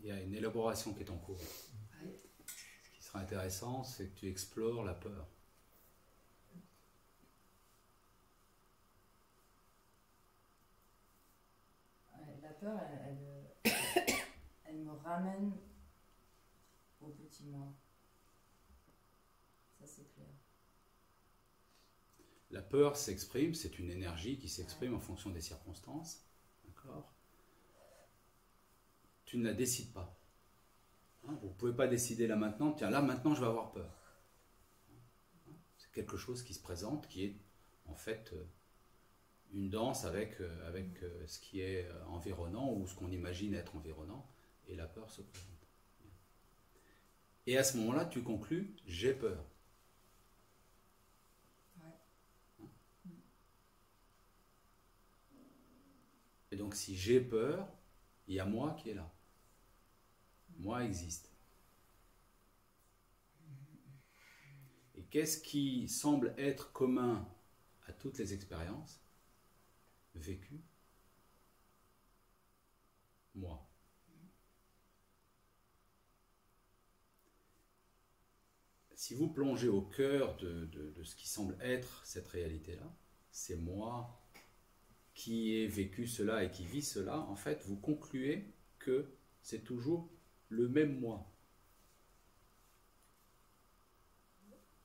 il y a une élaboration qui est en cours. Ouais. Ce qui sera intéressant, c'est que tu explores la peur. Ouais, la peur, elle me ramène au petit moi. Ça, c'est clair. La peur s'exprime, c'est une énergie qui s'exprime en fonction des circonstances. D'accord ? Tu ne la décides pas. Hein, vous ne pouvez pas décider là maintenant, tiens, là maintenant je vais avoir peur. C'est quelque chose qui se présente, qui est en fait une danse avec ce qui est environnant ou ce qu'on imagine être environnant, et la peur se présente. Et à ce moment-là, tu conclus, j'ai peur. Et donc si j'ai peur, il y a moi qui est là. Moi existe. Et qu'est-ce qui semble être commun à toutes les expériences vécues? Moi. Si vous plongez au cœur de ce qui semble être cette réalité-là, c'est moi qui ai vécu cela et qui vit cela, en fait, vous concluez que c'est toujours le même moi.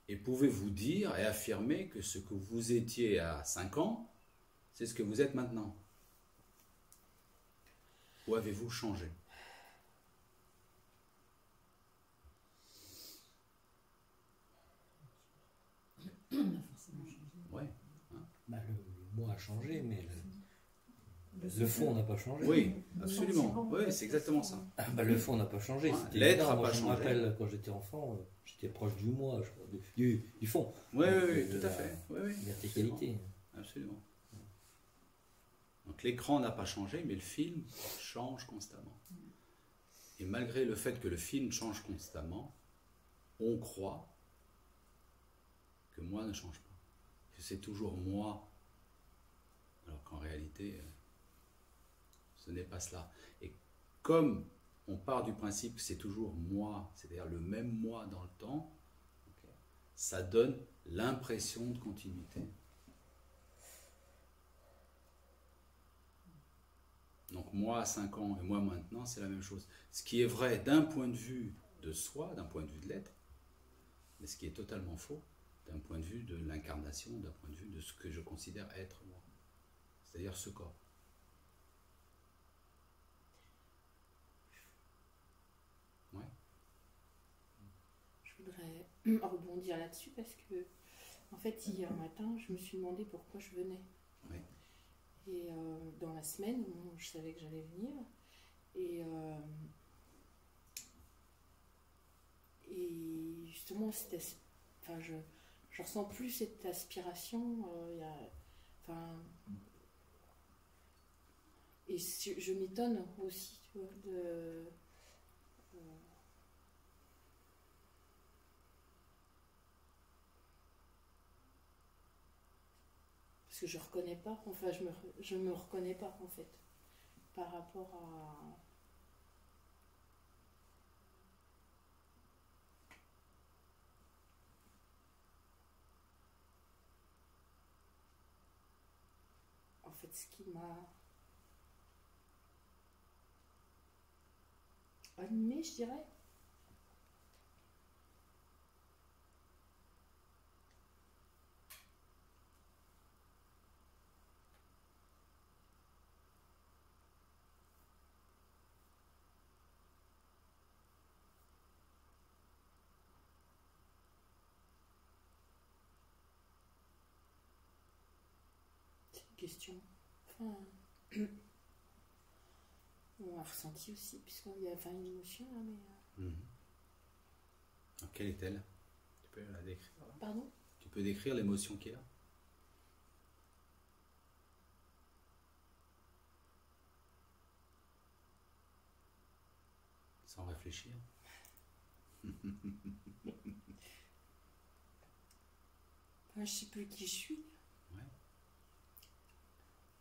Et pouvez-vous dire et affirmer que ce que vous étiez à 5 ans, c'est ce que vous êtes maintenant? Ou avez-vous changé? On a forcément changé. Ouais. Bah, le moi a changé, mais le fond n'a pas changé. Oui, absolument. Oui, c'est exactement ça. Ah, bah, le fond n'a pas changé. Ouais, C'était l'être évident. n'a Moi, pas je me changé. rappelle quand j'étais enfant, j'étais proche du moi, je crois, du fond. Oui, Donc, oui, de tout à la fait. Oui, oui, verticalité. absolument. Donc l'écran n'a pas changé, mais le film change constamment. Et malgré le fait que le film change constamment, on croit que moi ne change pas. Que c'est toujours moi. Alors qu'en réalité, ce n'est pas cela. Et comme on part du principe que c'est toujours moi, c'est-à-dire le même moi dans le temps, okay, ça donne l'impression de continuité. Donc moi à 5 ans et moi maintenant, c'est la même chose. Ce qui est vrai d'un point de vue de soi, d'un point de vue de l'être, mais ce qui est totalement faux d'un point de vue de l'incarnation, d'un point de vue de ce que je considère être moi. C'est-à-dire ce corps. Ouais. Je voudrais rebondir là-dessus parce que, en fait, hier matin, je me suis demandé pourquoi je venais. Oui. Et dans la semaine, je savais que j'allais venir. Et justement, enfin, je ressens plus cette aspiration. Et je m'étonne aussi, tu vois, parce que je reconnais pas, enfin je me reconnais pas en fait, par rapport à... En fait, ce qui m'a animée, je dirais. Question. Enfin, on a ressenti aussi, puisqu'il y a une émotion là, mais. Alors, quelle est-elle? Tu peux la décrire? Pardon? Tu peux décrire l'émotion qu'il y a? Sans réfléchir. Enfin, je sais plus qui je suis. Ouais.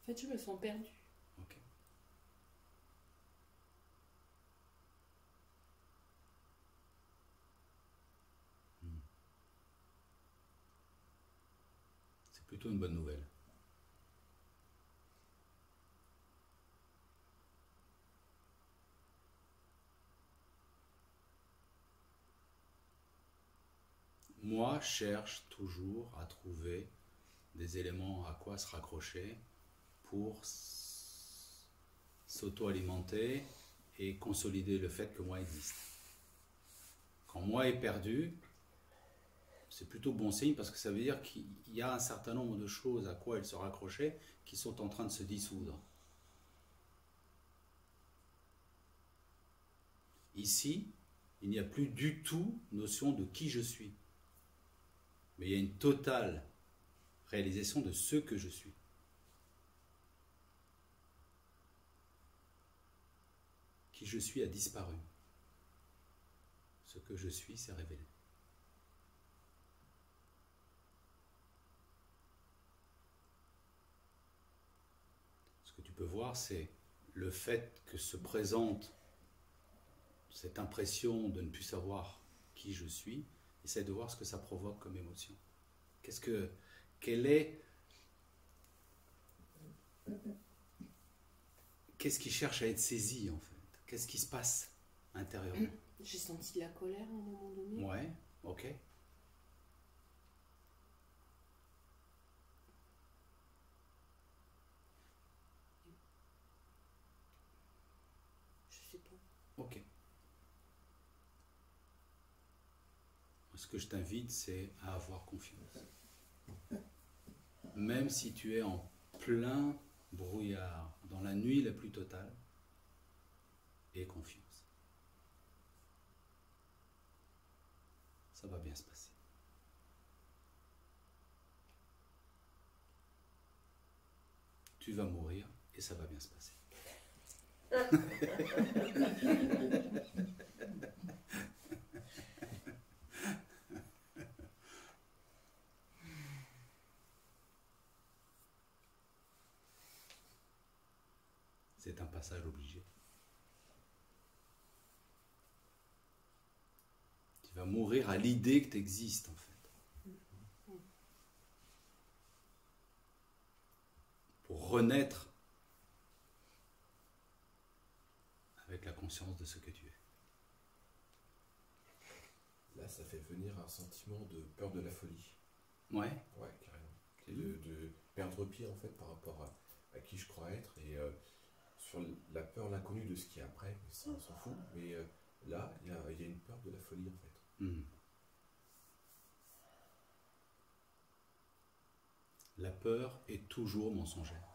En fait, je me sens perdue. Ok. plutôt une bonne nouvelle. Moi, cherche toujours à trouver des éléments à quoi se raccrocher pour s'auto-alimenter et consolider le fait que moi existe. Quand moi est perdu, c'est plutôt bon signe parce que ça veut dire qu'il y a un certain nombre de choses à quoi elle se raccrochait qui sont en train de se dissoudre. Ici, il n'y a plus du tout notion de qui je suis. Mais il y a une totale réalisation de ce que je suis. Qui je suis a disparu. Ce que je suis s'est révélé. Ce que tu peux voir, c'est le fait que se présente cette impression de ne plus savoir qui je suis. Essaie de voir ce que ça provoque comme émotion. Qu'est-ce qui cherche à être saisi en fait? Qu'est-ce qui se passe intérieurement? J'ai senti de la colère à un moment donné. Ouais, ok. Je sais pas. Ok. Ce que je t'invite, c'est à avoir confiance. Même si tu es en plein brouillard, dans la nuit la plus totale, aie confiance. Ça va bien se passer. Tu vas mourir et ça va bien se passer. C'est un passage obligé. Tu vas mourir à l'idée que tu existes en fait. Pour renaître avec la conscience de ce que tu es. Là, ça fait venir un sentiment de peur de la folie. Ouais. Ouais, carrément. De perdre pied en fait par rapport à qui je crois être et sur la peur, l'inconnu de ce qui est après, ça on s'en fout, mais là, il y a une peur de la folie en fait. La peur est toujours mensongère.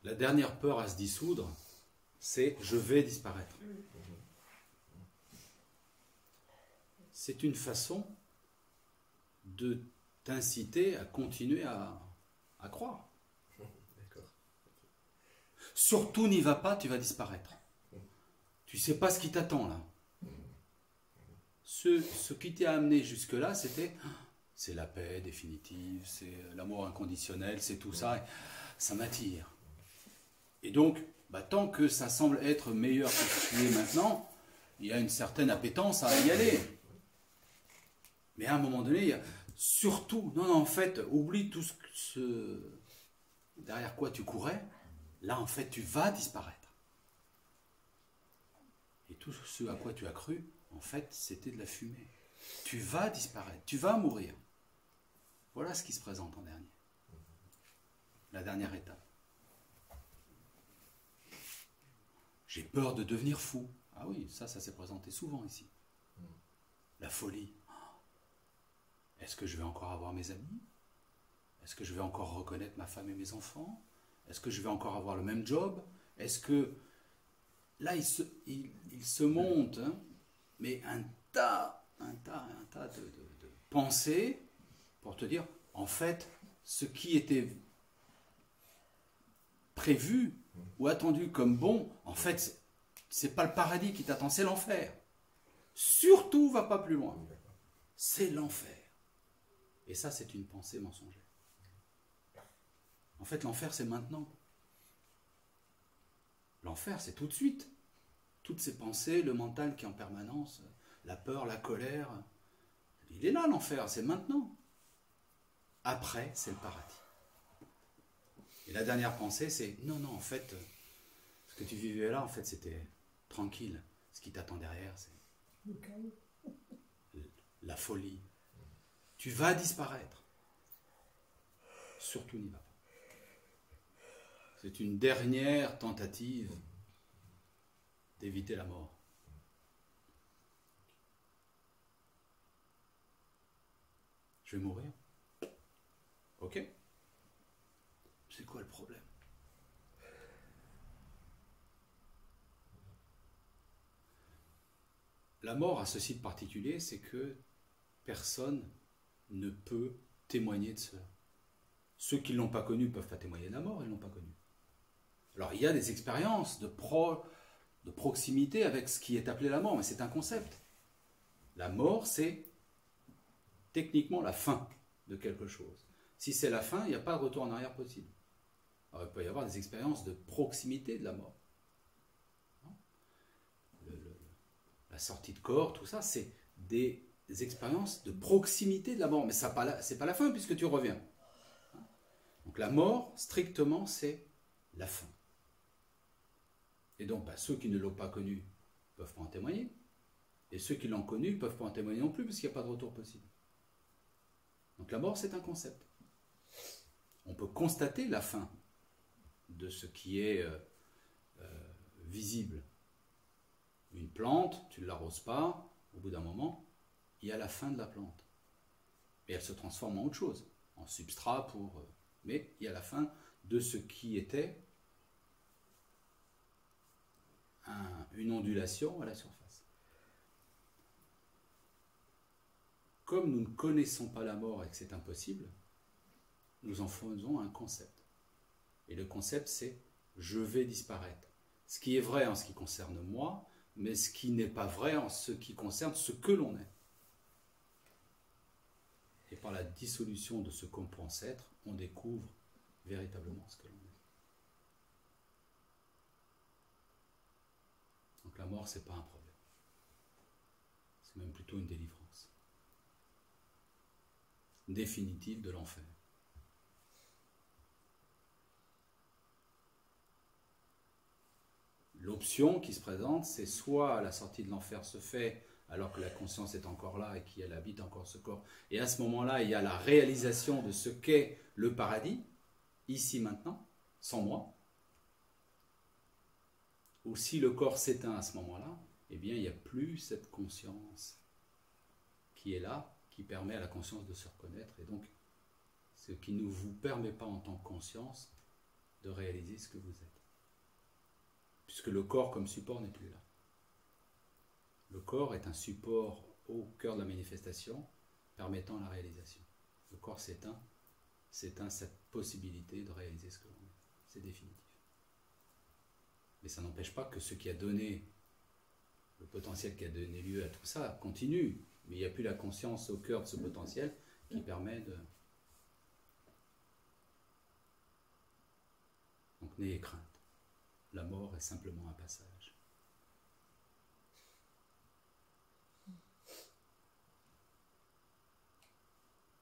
La dernière peur à se dissoudre, c'est je vais disparaître. C'est une façon de t'inciter à continuer à croire. D'accord. Surtout n'y va pas, tu vas disparaître. Tu sais pas ce qui t'attend là. Ce qui t'a amené jusque-là, c'est la paix définitive, c'est l'amour inconditionnel, c'est tout ça, et ça m'attire. Et donc, tant que ça semble être meilleur que ce qui est maintenant, il y a une certaine appétence à y aller. Mais à un moment donné, il y a surtout, non, en fait, oublie tout ce derrière quoi tu courais, là en fait tu vas disparaître. Et tout ce à quoi tu as cru, en fait, c'était de la fumée. Tu vas disparaître, tu vas mourir. Voilà ce qui se présente en dernier. La dernière étape. J'ai peur de devenir fou. Ah oui, ça s'est présenté souvent ici. La folie. Est-ce que je vais encore avoir mes amis? Est-ce que je vais encore reconnaître ma femme et mes enfants? Est-ce que je vais encore avoir le même job? Est-ce que... Là, il se monte, hein, mais un tas de pensées pour te dire, en fait, ce qui était prévu ou attendu comme bon, en fait, c'est pas le paradis qui t'attend, c'est l'enfer. Surtout, va pas plus loin. C'est l'enfer. Et ça, c'est une pensée mensongère. En fait, l'enfer, c'est maintenant. L'enfer, c'est tout de suite. Toutes ces pensées, le mental qui est en permanence, la peur, la colère. Il est là l'enfer, c'est maintenant. Après, c'est le paradis. Et la dernière pensée, c'est non, non, en fait, ce que tu vivais là, en fait, c'était tranquille. Ce qui t'attend derrière, c'est la folie. Tu vas disparaître. Surtout n'y va pas. C'est une dernière tentative d'éviter la mort. Je vais mourir. Ok? C'est quoi le problème? La mort a ceci de particulier, c'est que personne ne peut témoigner de cela. Ceux qui ne l'ont pas connu ne peuvent pas témoigner de la mort, ils ne l'ont pas connu. Alors il y a des expériences de proximité avec ce qui est appelé la mort, mais c'est un concept. La mort, c'est techniquement la fin de quelque chose. Si c'est la fin, il n'y a pas de retour en arrière possible. Alors, il peut y avoir des expériences de proximité de la mort. La sortie de corps, tout ça, c'est des expériences de proximité de la mort. Mais ce n'est pas la fin puisque tu reviens. Donc la mort, strictement, c'est la fin. Et donc, ceux qui ne l'ont pas connu ne peuvent pas en témoigner. Et ceux qui l'ont connu ne peuvent pas en témoigner non plus parce qu'il n'y a pas de retour possible. Donc la mort, c'est un concept. On peut constater la fin de ce qui est visible. Une plante, tu ne l'arroses pas, au bout d'un moment, il y a la fin de la plante. Et elle se transforme en autre chose, en substrat pour... mais il y a la fin de ce qui était une ondulation à la surface. Comme nous ne connaissons pas la mort et que c'est impossible, nous en faisons un concept. Et le concept, c'est « je vais disparaître ». Ce qui est vrai en ce qui concerne moi, mais ce qui n'est pas vrai en ce qui concerne ce que l'on est. Et par la dissolution de ce qu'on pense être, on découvre véritablement ce que l'on est. Donc la mort, ce n'est pas un problème. C'est même plutôt une délivrance définitive de l'enfer. L'option qui se présente, c'est soit la sortie de l'enfer se fait alors que la conscience est encore là et qu'elle habite encore ce corps. Et à ce moment-là, il y a la réalisation de ce qu'est le paradis, ici maintenant, sans moi. Ou si le corps s'éteint à ce moment-là, eh bien, il n'y a plus cette conscience qui est là, qui permet à la conscience de se reconnaître. Et donc, ce qui ne vous permet pas en tant que conscience de réaliser ce que vous êtes. Puisque le corps comme support n'est plus là. Le corps est un support au cœur de la manifestation permettant la réalisation. Le corps s'éteint cette possibilité de réaliser ce que l'on est. C'est définitif. Mais ça n'empêche pas que ce qui a donné, le potentiel qui a donné lieu à tout ça, continue. Mais il n'y a plus la conscience au cœur de ce potentiel qui permet de... Donc n'ayez crainte. La mort est simplement un passage.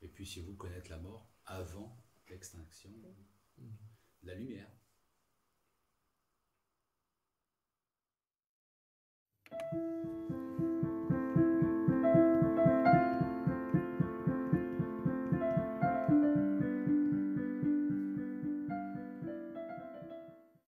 Et puissiez-vous connaître la mort avant l'extinction de la lumière.